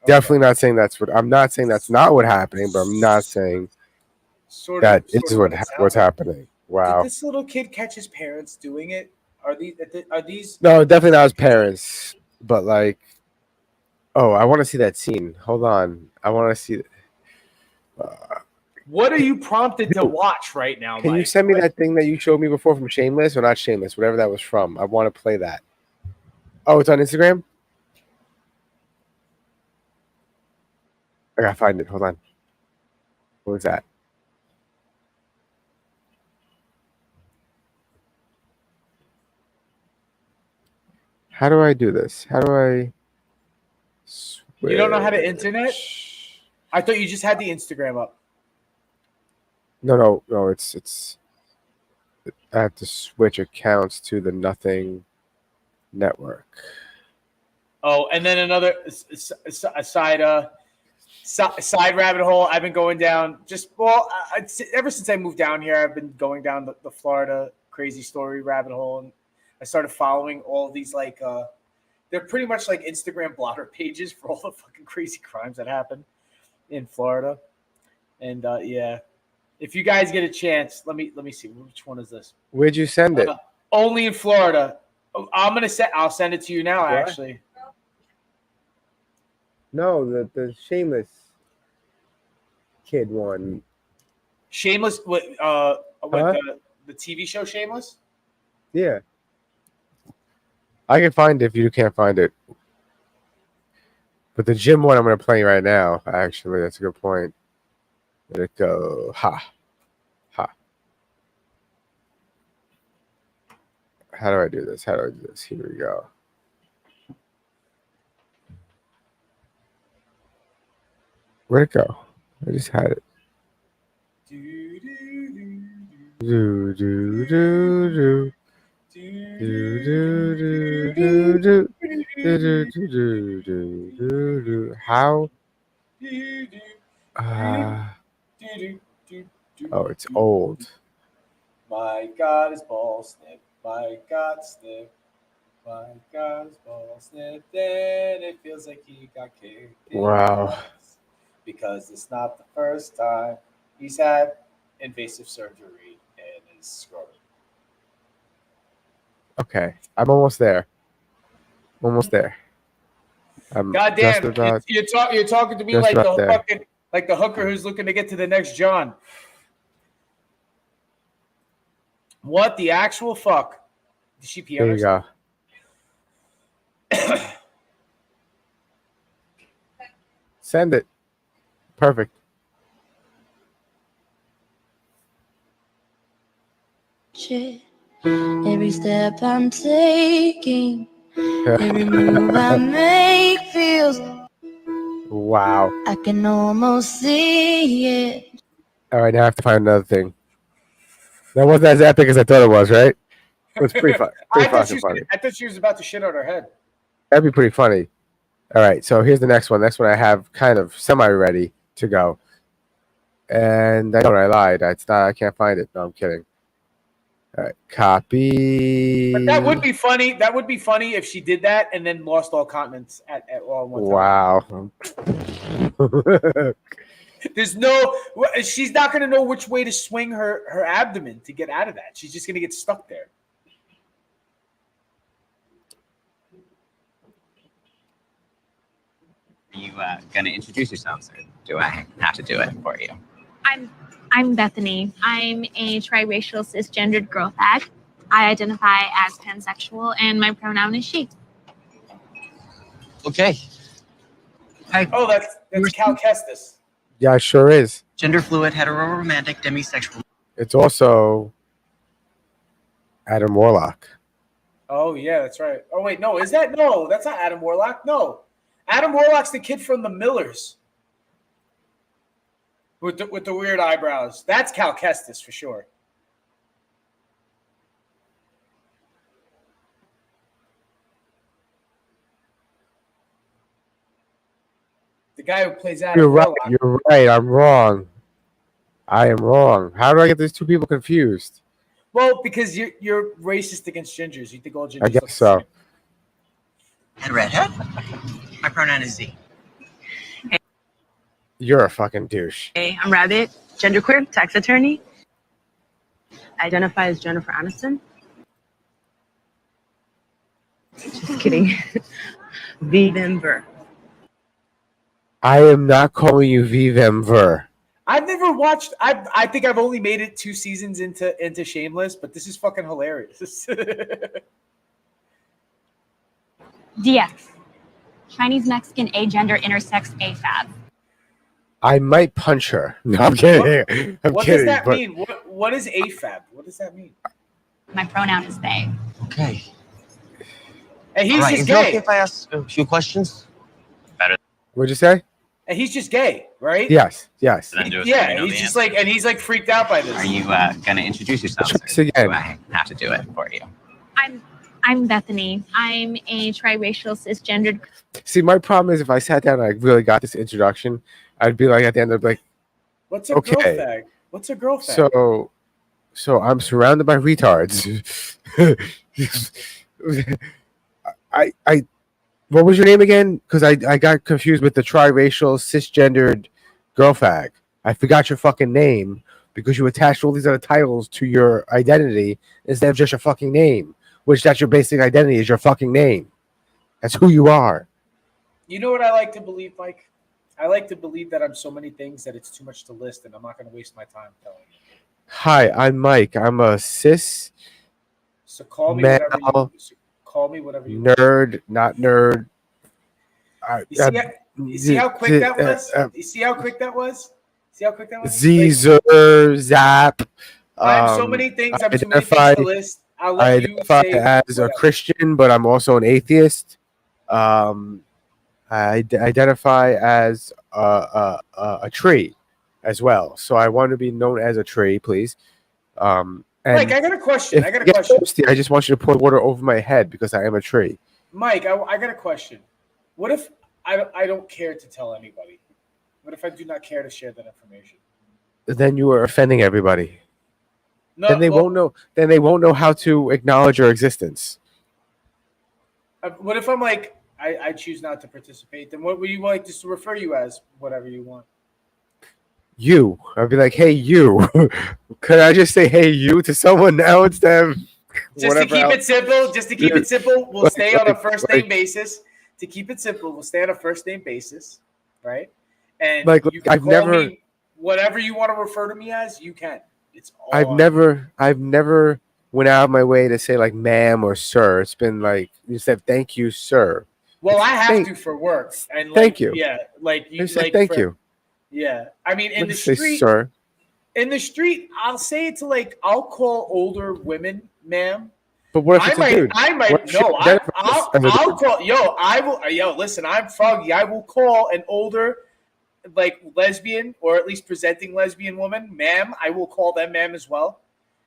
Okay. Definitely not saying that's what. I'm not saying that's not what's happening, but I'm not saying that is what's happening. Wow. Did this little kid catch his parents doing it? Are these? No, definitely not his parents. But like, oh, I want to see that scene. Hold on, I want to see. What are you prompted to watch right now? Can you send me that thing that you showed me before from Shameless or not Shameless, whatever that was from? I want to play that. Oh, it's on Instagram. I gotta find it. Hold on. What was that? How do I do this? How do I switch? You don't know how to internet? I thought you just had the Instagram up. No. It's. I have to switch accounts to the Nothing Network. Oh, and then another side rabbit hole I've been going down. Ever since I moved down here, I've been going down the Florida crazy story rabbit hole, and I started following all these they're pretty much like Instagram blotter pages for all the fucking crazy crimes that happen in Florida. And yeah, if you guys get a chance, let me see which one is this. Where'd you send it? Only in Florida. I'll send it to you now. What? Actually. No, the Shameless kid one. Shameless? What? The TV show Shameless? Yeah. I can find it if you can't find it. But the gym one I'm going to play right now, actually, that's a good point. Let it go. Ha. How do I do this? Here we go. Where'd it go? I just had it. How? Oh, it's old. My God, his ball snipped. My God, snip. My God, his ball snipped. And it feels like he got kicked. Wow. Because it's not the first time he's had invasive surgery in his scrotum. Okay, I'm almost there. God damn, you're talking to me like the hooker who's looking to get to the next John. What the actual fuck? Did she pee on herself? There you go. Send it. Perfect. Every step I'm taking, every move I make feels. Wow. I can almost see it. All right, now I have to find another thing. That wasn't as epic as I thought it was, right? It was pretty fun. I thought she was about to shit on her head. That'd be pretty funny. All right, so here's the next one. Next one I have kind of semi-ready to go. And I lied. It's not. I can't find it. No, I'm kidding. All right, copy. But that would be funny. That would be funny if she did that and then lost all continents at all one time. Wow. She's not going to know which way to swing her abdomen to get out of that. She's just going to get stuck there. Are you going to introduce yourselves, or do I have to do it for you? I'm Bethany. I'm a triracial cisgendered girl fag. I identify as pansexual, and my pronoun is she. Okay. Hi. Oh, that's Cal Kestis. Yeah, it sure is. Gender fluid, hetero-romantic, demisexual. It's also Adam Warlock. Oh, yeah, that's right. Oh, wait, no, is that? No, that's not Adam Warlock. No. Adam Warlock's the kid from The Millers. with the weird eyebrows. That's Cal Kestis for sure. The guy who plays Adam You're right. Warlock. You're right. I'm wrong. I am wrong. How do I get these two people confused? Well, because you're racist against gingers. You think all gingers I look guess so. the same. And redhead. My pronoun is Z. You're a fucking douche. Hey, I'm Rabbit, genderqueer, tax attorney. I identify as Jennifer Aniston. Just kidding. Vivember. I am not calling you Vivember. I've never watched. I think I've only made it 2 seasons into Shameless, but this is fucking hilarious. DX. Chinese Mexican agender intersex AFAB. I might punch her. No, I'm kidding. What does that mean? What is AFAB? What does that mean? My pronoun is they. Okay. And he's just Is it okay gay. if I ask a few questions? Better. What'd you say? And he's just gay, right? Yes. Yes. Yeah, he's just like, and he's like freaked out by this. Are you gonna introduce yourself? Again. Do I have to do it for you? I'm Bethany. I'm a triracial cisgendered. See, my problem is if I sat down and I really got this introduction, I'd be like at the end of like, What's a girl fag? What's a girl fag? So I'm surrounded by retards. I what was your name again? Because I got confused with the triracial cisgendered girl fag. I forgot your fucking name because you attached all these other titles to your identity instead of just your fucking name, which that's your basic identity is your fucking name. That's who you are. You know what I like to believe, Mike? I like to believe that I'm so many things that it's too much to list, and I'm not going to waste my time telling you. Hi, I'm Mike. I'm a cis So call me male whatever you. So call me whatever you. nerd, not nerd. You see how quick that was? You see how quick that was? See how quick that was? Zer, Zap. I have so many things. I have too many identify- things to list. I'll I let you identify say as a whatever. Christian, but I'm also an atheist. I identify as a tree as well. So I want to be known as a tree, please. And Mike, I got a question. if I got I a get question. thirsty, I just want you to pour water over my head because I am a tree. Mike, I got a question. What if I don't care to tell anybody? What if I do not care to share that information? Then you are offending everybody. No, Then they won't know. Then they won't know how to acknowledge your existence. What if I'm like, I choose not to participate? Then what would you like to refer you as? Whatever you want. You. I'd be like, hey, you. Could I just say, hey, you to someone now instead of Just to keep it simple. Just to keep it simple, we'll Like- stay on a like- first like- name basis. To keep it simple, we'll stay on a first name basis, right? And Like, you can I've call never- me whatever you want to refer to me as. You can. It's all. I've on never went out of my way to say like ma'am or sir. It's been like you said, thank you, sir. Well, I have Thank- to for work. And like, thank you. Yeah, like you. I said like thank for- you. Yeah, I mean, in Let the me say, street, sir. in the street, I'll say it to like, I'll call older women, ma'am. But what if I it's might, a dude? I might What if she no. identifies I'll as a dude? call. Yo, listen. I'm Froggy. I will call an older, like lesbian or at least presenting lesbian woman, ma'am. I will call them ma'am as well.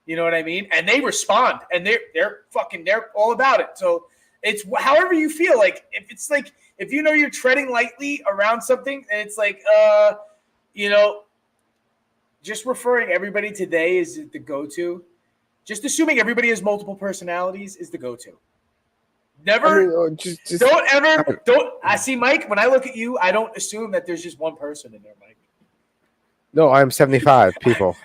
You know what I mean? And they respond, and they're all about it. So it's however you feel. Like if it's like if you know you're treading lightly around something, and it's like just referring everybody today is the go-to. Just assuming everybody has multiple personalities is the go-to. Never, I see, Mike, when I look at you, I don't assume that there's just one person in there, Mike. No, I'm 75 people.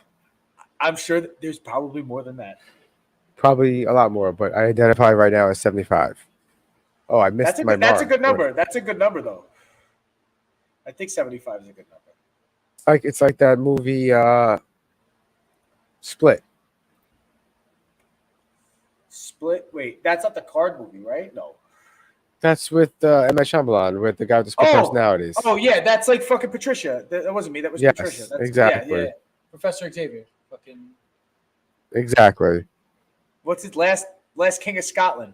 I'm sure that there's probably more than that. Probably a lot more, but I identify right now as 75. Oh, I missed That's my a mark. good number. That's a good number, though. I think 75 is a good number. It's like that movie Split. Split? Wait, that's not the card movie, right? No. That's with M. Night Shyamalan, with the guy with the split personalities. Oh, yeah, that's like fucking Patricia. That wasn't me. That was Yes, Patricia. That's, exactly. Yeah. Professor Xavier. Fucking. Exactly. What's his last King of Scotland?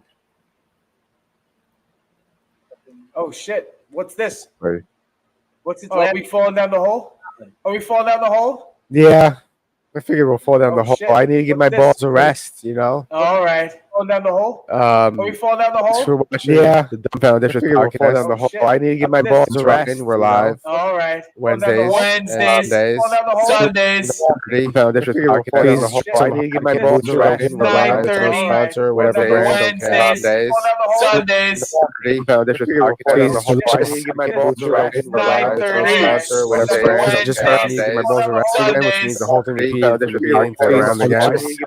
Oh shit! What's this? Right. What's it? Last week falling down the hole? Are we falling down the hole? Yeah. I figured we'll fall down the hole. Shit. I need to give my What's balls this? a rest, you know? All right. Falling down the hole? Are we falling down the Thanks for hole? watching the Dumbfounded podcast. Down the hole. I need to give my balls a rest. We're live. All right. Wednesdays. Wednesdays. Sundays. Sundays. Dumbfounded podcast. I need to give my balls a rest. We're live. There's no sponsor, whatever brand. Wednesdays. Sundays. Dumbfounded podcast. I need to give my balls a rest. We're live. There's no sponsor, whatever brand. Just heard me give my balls a rest again, which means the whole thing repeated from the beginning to around again.